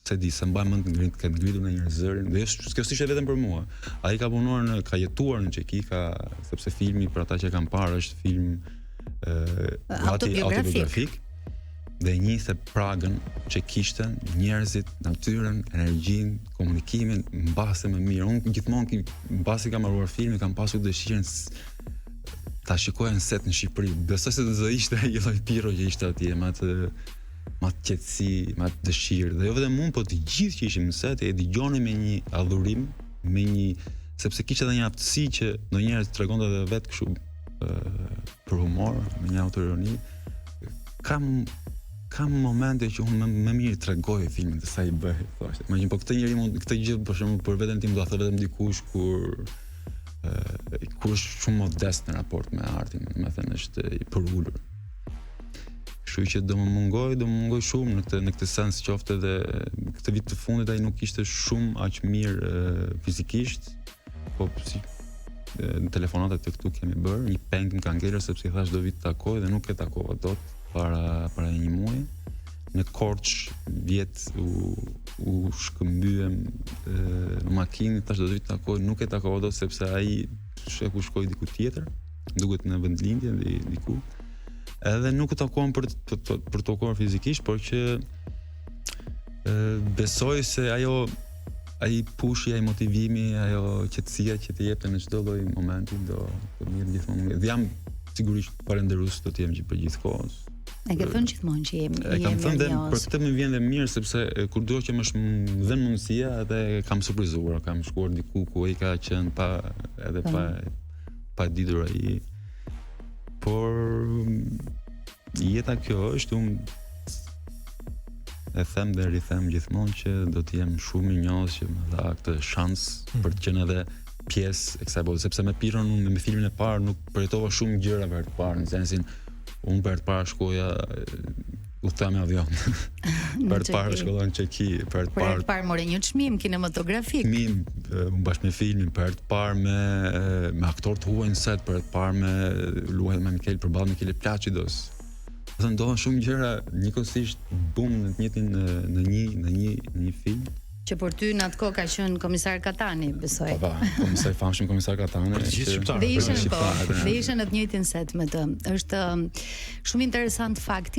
se di, se mbaj mend këtë ngritur në një zërin, dhe kjo s'ishte vetëm për mua. Ai ka punuar ka jetuar në Çeki, sepse filmi për ata që kanë parë është film autobiografik dhe njihte Pragën që kishte, njerëzit, natyrën, energjinë, komunikimin, mbase më mirë. Unë gjithmonë mbasi kam marruar filmin, kam pasur dëshirën ta shikoja në set në Shqipëri. Besoj se do të ishte ai lloj pirro që ishte atje, me atë qetësi, me atë dëshirë. Dhe jo vetëm unë, po të gjithë që ishim në set e dëgjonin me një adhurim, sepse kishte edhe një aftësi që ndonjëherë tregonte edhe vetë kështu për humor, me një autoironi. Kam momente që unë më mirë tregoj filmin se sa I bëj, thoshte. Imagjino, po këtë gjë për shembull për veten tim do ta thë vetëm dikush kur është shumë modest në raport me artin, më thënë është I përulur. Kështu që do më mungoj shumë në këtë sens, qoftë edhe këtë vit të fundit ai nuk ishte shumë aq mirë fizikisht, po si në telefonatat të këtu kemi bërë, një peng më ka ngelur sepse I thash do vi të takoj dhe nuk e takova dot para një muaji. Në Korç vjet u shkëmbyem në makinë, tash do të vi të takoj, nuk e takova dot sepse ai sheku shkoi diku tjetër, duket në vendlindje diku. Edhe nuk u takuam për të takuar fizikisht, por që besoj se ai pushi, ai motivimi, ajo qetësia që të jepte në çdo lloj momenti do mirë gjithmonë. Dhe jam sigurisht falënderues do të jem për gjithkohës. E ke thënë gjithmonë që jemi. E kam thënë dhe për këtë më vjen dhe mirë sepse kurdo që më dhën mundësia edhe kam surprizuar, kam shkuar diku ku ai ka qenë pa ditur ai. Por jeta kjo është, e them dhe rithem gjithmonë që do të jem shumë I njohës që më dha këtë shans për të qenë edhe pjesë e kësaj bote, sepse me Piron unë me filmin e parë nuk përjetova shumë gjëra për të parë, në sensin unë për të parë shkoja udhëta me avion. Për të parë shkolla në Çeki, për të parë more një çmim kinematografik. Çmim bashkë me filmin, për të parë me aktor të huaj në set, për të parë me luajtur me Mikel përballë Michele Placidos. Do të ndodhen shumë gjëra njëkohësisht bum në të njëjtin në një film. Që për ty në atë kohë ka qenë komisar Katani, besoj. Po, komisar Katani. Për të gjithë shqiptarët. Dhe ishin në të njëjtin set me të. Është shumë interesant fakti